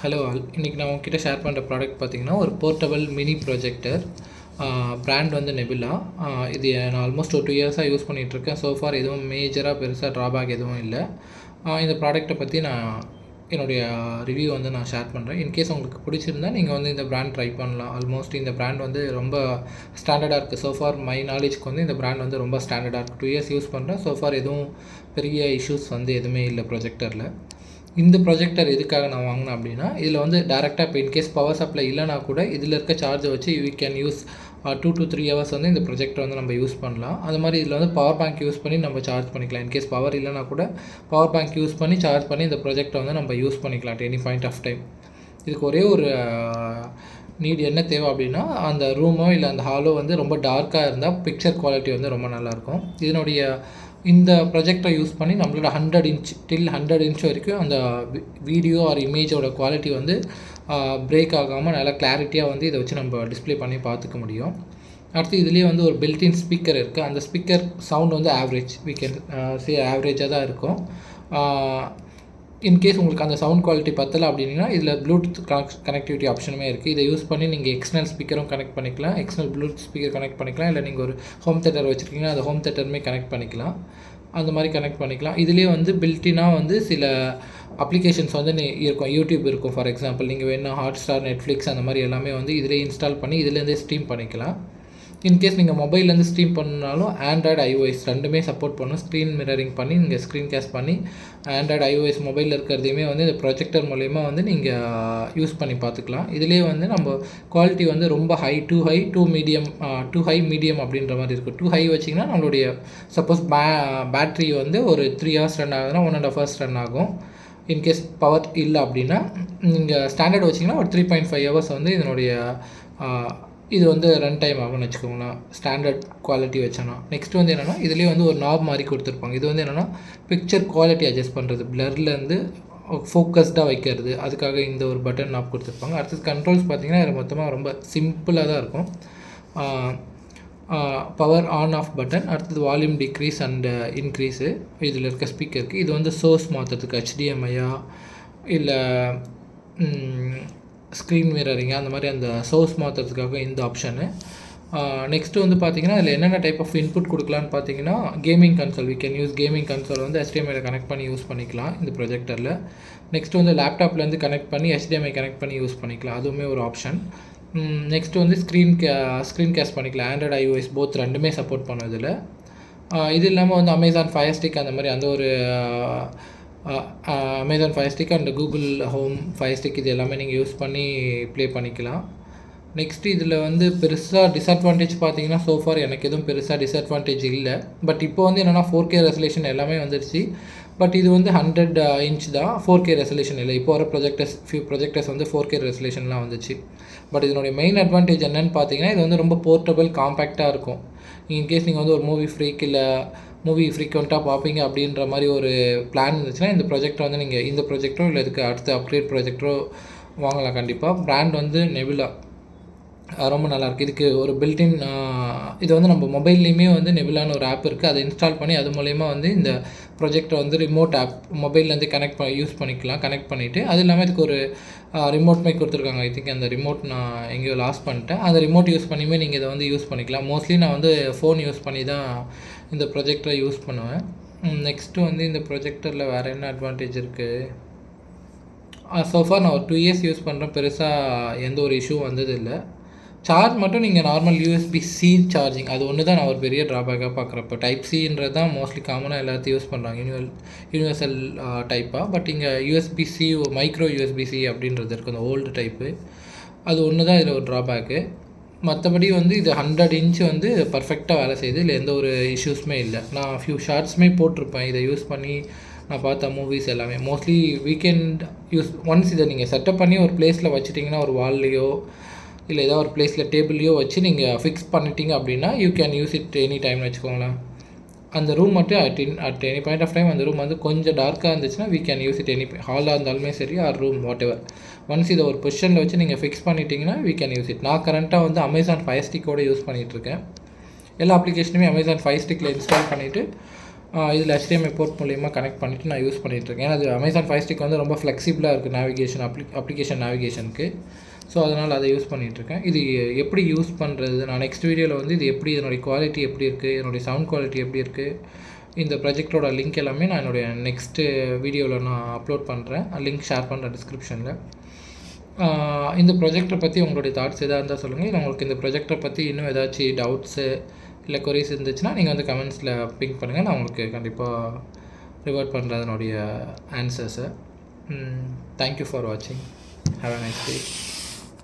Hello all, இன்றைக்கி நான் உங்ககிட்ட ஷேர் பண்ணுற ப்ராடக்ட் பார்த்திங்கன்னா ஒரு போர்ட்டபிள் மினி ப்ரொஜெக்டர். பிராண்ட் வந்து நெபுலா. இது நான் ஆல்மோஸ்ட் ஒரு 2 இயர்ஸாக யூஸ் பண்ணிகிட்ருக்கேன். ஸோஃபார் எதுவும் மேஜராக பெருசாக ட்ராபேக் எதுவும் இல்லை. இந்த ப்ராடக்ட்டை பற்றி நான் என்னுடைய ரிவ்யூ வந்து நான் ஷேர் பண்ணுறேன். இன்கேஸ் உங்களுக்கு பிடிச்சிருந்தா நீங்கள் வந்து இந்த பிராண்ட் ட்ரை பண்ணலாம். ஆல்மோஸ்ட் இந்த பிராண்ட் வந்து ரொம்ப ஸ்டாண்டர்டாக இருக்குது. ஸோஃபார் மை நாலேஜ்க்கு வந்து இந்த பிராண்ட் வந்து ரொம்ப ஸ்டாண்டர்டாக இருக்குது. 2 இயர்ஸ் யூஸ் பண்ணுறேன். ஸோஃபார் எதுவும் பெரிய இஷ்யூஸ் வந்து எதுவுமே இல்லை ப்ரொஜெக்டரில். இந்த ப்ரொஜெக்டர் எதுக்காக நான் வாங்கினேன் அப்படின்னா, இதில் வந்து டேரெக்டாக இப்போ இன்கேஸ் பவர் சப்ளை இல்லைனா கூட இதில் இருக்க சார்ஜை வச்சு we can use 2 to 3 hours வந்து இந்த ப்ரொஜெக்டர் வந்து நம்ம யூஸ் பண்ணலாம். அது மாதிரி இதில் வந்து பவர் பேங்க் யூஸ் பண்ணி நம்ம சார்ஜ் பண்ணிக்கலாம். இன்கேஸ் பவர் இல்லைனா கூட பவர் பேங்க் யூஸ் பண்ணி சார்ஜ் பண்ணி இந்த ப்ரொஜெக்டரை வந்து நம்ம யூஸ் பண்ணிக்கலாம் at any point of time. இதுக்கு ஒரே ஒரு நீட் என்ன தேவை அப்படின்னா, அந்த ரூமோ இல்லை அந்த ஹாலோ வந்து ரொம்ப டார்க்காக இருந்தால் பிக்சர் குவாலிட்டி வந்து ரொம்ப நல்லாயிருக்கும். இதனுடைய இந்த ப்ரொஜெக்டரை யூஸ் பண்ணி நம்மளோட 100 inch டில் 100 inch வரைக்கும் அந்த வீடியோ ஆர் இமேஜோட குவாலிட்டி வந்து பிரேக் ஆகாமல் நல்லா கிளாரிட்டியாக வந்து இதை வச்சு நம்ம டிஸ்பிளே பண்ணி பார்த்துக்க முடியும். அடுத்து இதுலேயே வந்து ஒரு பில்டின் ஸ்பீக்கர் இருக்குது. அந்த ஸ்பீக்கர் சவுண்ட் வந்து ஆவரேஜ், வி கேன் சே ஆவரேஜாக தான் இருக்கும். இன்கேஸ் உங்களுக்கு அந்த சவுண்ட் குவாலிட்டி பத்தலை அப்படின்னா இதில் ப்ளூடூத் கனெக்டிவிட்டி ஆப்ஷனுமே இருக்குது. இதை யூஸ் பண்ணி நீங்கள் எக்ஸ்டர்னல் ஸ்பீக்கரும் கனெக்ட் பண்ணிக்கலாம், எக்ஸ்டர்னல் ப்ளூடூத் ஸ்பீக்கர் கனெக்ட் பண்ணிக்கலாம். இல்லை நீங்கள் ஒரு ஹோம் தேட்டர் வச்சுருக்கீங்கன்னா அந்த ஹோம் தேட்டருமே கனெக்ட் பண்ணிக்கலாம். அந்த மாதிரி கனெக்ட் பண்ணிக்கலாம். இதுலேயே வந்து பில்டினாக வந்து சில அப்ளிகேஷன்ஸ் வந்து இருக்கும். யூடியூப் இருக்கும் ஃபார் எக்ஸாம்பிள். நீங்கள் வேணால் ஹாட்ஸ்டார், நெட்ஃப்ளிக்ஸ் அந்த மாதிரி எல்லாமே வந்து இதிலே இன்ஸ்டால் பண்ணி இதுலேருந்தே ஸ்ட்ரீம் பண்ணிக்கலாம். இன்கேஸ் நீங்கள் மொபைல்லேருந்து ஸ்ட்ரீம் பண்ணாலும் ஆண்ட்ராய்டு, iOS ரெண்டுமே சப்போர்ட் பண்ணும். ஸ்க்ரீன் மிரரிங் பண்ணி நீங்கள் ஸ்க்ரீன் கேஸ்ட் பண்ணி ஆண்ட்ராய்டு, iOS மொபைலில் இருக்கிறதையுமே வந்து இந்த ப்ரொஜெக்டர் மூலயமா வந்து நீங்கள் யூஸ் பண்ணி பார்த்துக்கலாம். இதிலே வந்து நம்ம குவாலிட்டி வந்து ரொம்ப high, too high, too high medium அப்படின்ற மாதிரி இருக்குது. டூ ஹை வச்சிங்கன்னா நம்மளுடைய சப்போஸ் பேட்ரி வந்து ஒரு 3 hours ரன் ஆகுதுன்னா 1.5 hours ரன் ஆகும். இன்கேஸ் பவர் இல்லை அப்படின்னா நீங்கள் ஸ்டாண்டர்ட் வச்சிங்கன்னா ஒரு 3.5 hours வந்து இதனுடைய இது வந்து ரன் டைம் ஆகும்னு வச்சுக்கோங்களேன், ஸ்டாண்டர்ட் குவாலிட்டி வச்சோன்னா. நெக்ஸ்ட் வந்து என்னென்னா இதுலேயே வந்து ஒரு நாப் மாதிரி கொடுத்துருப்பாங்க. இது வந்து என்னென்னா பிக்சர் குவாலிட்டி அட்ஜஸ்ட் பண்ணுறது, பிளர்லேருந்து ஃபோக்கஸ்டாக வைக்கிறது, அதுக்காக இந்த ஒரு பட்டன் நாப் கொடுத்துருப்பாங்க. அடுத்தது கண்ட்ரோல்ஸ் பார்த்திங்கன்னா இது மொத்தமாக ரொம்ப சிம்பிளாக தான் இருக்கும். பவர் ஆன் ஆஃப் பட்டன், அடுத்தது வால்யூம் டிக்ரீஸ் அண்ட் இன்க்ரீஸு இதில் இருக்க ஸ்பீக்கருக்கு. இது வந்து சோர்ஸ் மாற்றுறதுக்கு HDMI-யா இல்லை ஸ்க்ரீன் மிரரிங்காக அந்த மாதிரி அந்த சோர்ஸ் மாற்றுறதுக்காக இந்த ஆப்ஷனு. நெக்ஸ்ட்டு வந்து பார்த்திங்கன்னா இதில் என்னென்ன டைப் ஆஃப் இன்புட் கொடுக்கலான்னு பார்த்தீங்கன்னா, gaming console, we can use gaming console வந்து HDMI கனெக்ட் பண்ணி யூஸ் பண்ணிக்கலாம் இந்த ப்ரொஜெக்டரில். நெக்ஸ்ட்டு வந்து லேப்டாப்லேருந்து கனெக்ட் பண்ணி HDMI கனெக்ட் பண்ணி யூஸ் பண்ணிக்கலாம், அதுவுமே ஒரு ஆப்ஷன். நெக்ஸ்ட்டு வந்து ஸ்க்ரீன் கேஸ்ட் பண்ணிக்கலாம். ஆண்ட்ராய்டு, iOS போத் ரெண்டுமே சப்போர்ட் பண்ணும் இதில். இது இல்லாமல் வந்து அமேசான் ஃபயர் ஸ்டிக் அந்த மாதிரி அந்த ஒரு Amazon fire stick and Google home fire stick இது எல்லாமே நீங்கள் யூஸ் பண்ணி ப்ளே பண்ணிக்கலாம். நெக்ஸ்ட்டு இதில் வந்து பெருசாக டிஸ்அட்வான்டேஜ் பார்த்தீங்கன்னா ஸோஃபார் எனக்கு எதுவும் பெருசாக டிஸ்அட்வான்டேஜ் இல்லை. பட் இப்போ வந்து என்னென்னா 4K ரெசல்யூஷன் எல்லாமே வந்துடுச்சு. பட் இது வந்து 100 inch தான், 4K ரெசல்யூஷன் இல்லை. இப்போ வர ஃபியூ ப்ரொஜெக்டர்ஸ் வந்து 4K ரெசல்யூஷன்லாம் வந்துச்சு. பட் இதனுடைய மெயின் அட்வான்டேஜ் என்னென்னு பார்த்தீங்கன்னா இது வந்து ரொம்ப போர்ட்டபிள், காம்பேக்டாக இருக்கும். இன்கேஸ் நீங்கள் வந்து ஒரு மூவி ஃப்ரீக் இல்லை மூவி ஃப்ரீக்வெண்ட்டாக பார்ப்பீங்க அப்படின்ற மாதிரி ஒரு பிளான் இருந்துச்சுன்னா இந்த ப்ரொஜெக்டர் வந்து நீங்கள் இந்த ப்ரொஜெக்டரோ இல்லை இதுக்கு அடுத்த அப்கிரேட் ப்ரொஜெக்டரோ வாங்கலாம் கண்டிப்பாக. பிராண்ட் வந்து நெபுலா ரொம்ப நல்லாயிருக்கு. இதுக்கு ஒரு பில்டின் இது வந்து நம்ம மொபைல்லையுமே வந்து நெபுலான்னு ஒரு ஆப் இருக்குது. அதை இன்ஸ்டால் பண்ணி அது மூலயமா வந்து இந்த ப்ரொஜெக்டரை வந்து ரிமோட் ஆப் மொபைல்லேருந்து யூஸ் பண்ணிக்கலாம். கனெக்ட் பண்ணிவிட்டு அது இல்லாமல் இதுக்கு ஒரு ரிமோட் மைக் கொடுத்துருக்காங்க. ஐ திங்க் அந்த ரிமோட் நான் எங்கேயோ லாஸ் பண்ணிட்டேன். அந்த ரிமோட் யூஸ் பண்ணியுமே நீங்கள் இதை வந்து யூஸ் பண்ணிக்கலாம். மோஸ்ட்லி நான் வந்து ஃபோன் யூஸ் பண்ணி தான் இந்த ப்ரொஜெக்டரை யூஸ் பண்ணுவேன். நெக்ஸ்ட்டு வந்து இந்த ப்ரொஜெக்டரில் வேறு என்ன அட்வான்டேஜ் இருக்குது? ஸோஃபார் நான் ஒரு 2 years யூஸ் பண்ணுறேன். பெருசாக எந்த ஒரு இஷ்யூ வந்ததில்லை. சார்ஜ் மட்டும் நீங்கள் நார்மல் USB-C சார்ஜிங் அது ஒன்று தான் நான் ஒரு பெரிய ட்ராபேக்காக பார்க்குறப்ப. டைப் சின்றது தான் மோஸ்ட்லி காமனாக எல்லாத்தையும் யூஸ் பண்ணுறாங்க, யூனிவர்சல் டைப்பாக. பட் இங்கே USB-C மைக்ரோ USB-C அப்படின்றது இருக்குது, அந்த ஓல்டு டைப்பு. அது ஒன்று தான் இதில் ஒரு ட்ராபேக்கு. மற்றபடி வந்து இது 100 inch வந்து பர்ஃபெக்டாக வேலை செய்யுது. இல்லை எந்த ஒரு இஷ்யூஸுமே இல்லை. நான் ஃபியூ ஷார்ட்ஸுமே போட்டிருப்பேன் இதை யூஸ் பண்ணி நான் பார்த்த மூவிஸ் எல்லாமே. மோஸ்ட்லி வீக்கெண்ட் ஒன்ஸ் இதை நீங்கள் செட்டப் பண்ணி ஒரு பிளேஸில் வச்சுட்டிங்கன்னா, ஒரு வால்லையோ இல்லை ஏதோ ஒரு பிளேஸில் டேபிள்லையோ வச்சு நீங்கள் ஃபிக்ஸ் பண்ணிட்டீங்க அப்படின்னா you can use it any டைம்னு வச்சுக்கோங்களேன். அந்த ரூம் மட்டும் at any point of time அந்த ரூம் வந்து கொஞ்சம் டார்க்காக இருந்துச்சுன்னா வி கேன் யூஸ் இட் ஹாலாக இருந்தாலுமே சரி or room whatever. Once இதை ஒரு பொசிஷனில் வச்சு நீங்கள் ஃபிக்ஸ் பண்ணிட்டீங்கன்னா வி கேன் யூஸ் இட். நான் கரண்ட்டாக வந்து அமேசான் ஃபயர் ஸ்டிக்கோடு யூஸ் பண்ணிகிட்ருக்கேன். எல்லா அப்ளிகேஷனுமே அமேசான் ஃபயர் ஸ்டிக்கில் இன்ஸ்டால் பண்ணிவிட்டு இதில் HDMI போர்ட் மூலிமா கனெக்ட் பண்ணிவிட்டு நான் யூஸ் பண்ணிகிட்ருக்கேன். ஏன்னா அது அமேசான் ஃபயர் ஸ்டிக் வந்து ரொம்ப ஃப்ளெக்சிபிளாக இருக்குது நேவிகேஷன் அப்ளிகேஷன் நேவிகேஷனுக்கு. ஸோ அதனால் அதை யூஸ் பண்ணிகிட்ருக்கேன். இது எப்படி யூஸ் பண்ணுறது, நான் நெக்ஸ்ட் வீடியோவில் வந்து இது எப்படி, இதனுடைய குவாலிட்டி எப்படி இருக்குது, என்னுடைய சவுண்ட் குவாலிட்டி எப்படி இருக்குது, இந்த ப்ராஜெக்டோட லிங்க் எல்லாமே நான் என்னுடைய நெக்ஸ்ட்டு வீடியோவில் நான் அப்லோட் பண்ணுறேன். லிங்க் ஷேர் பண்ணுறேன் டிஸ்கிரிப்ஷனில். இந்த ப்ராஜெக்டை பற்றி உங்களுடைய தாட்ஸ் எதாக இருந்தால் சொல்லுங்கள். இல்லை உங்களுக்கு இந்த ப்ராஜெக்டை பற்றி இன்னும் ஏதாச்சும் டவுட்ஸு இல்லை கொரீஸ் இருந்துச்சுன்னா நீங்கள் வந்து கமெண்ட்ஸில் பிங்க் பண்ணுங்கள். நான் உங்களுக்கு கண்டிப்பாக ரிவர்ட் பண்ணுறேன் அதனுடைய ஆன்சர்ஸை. தேங்க்யூ ஃபார் வாட்சிங். Have a nice day.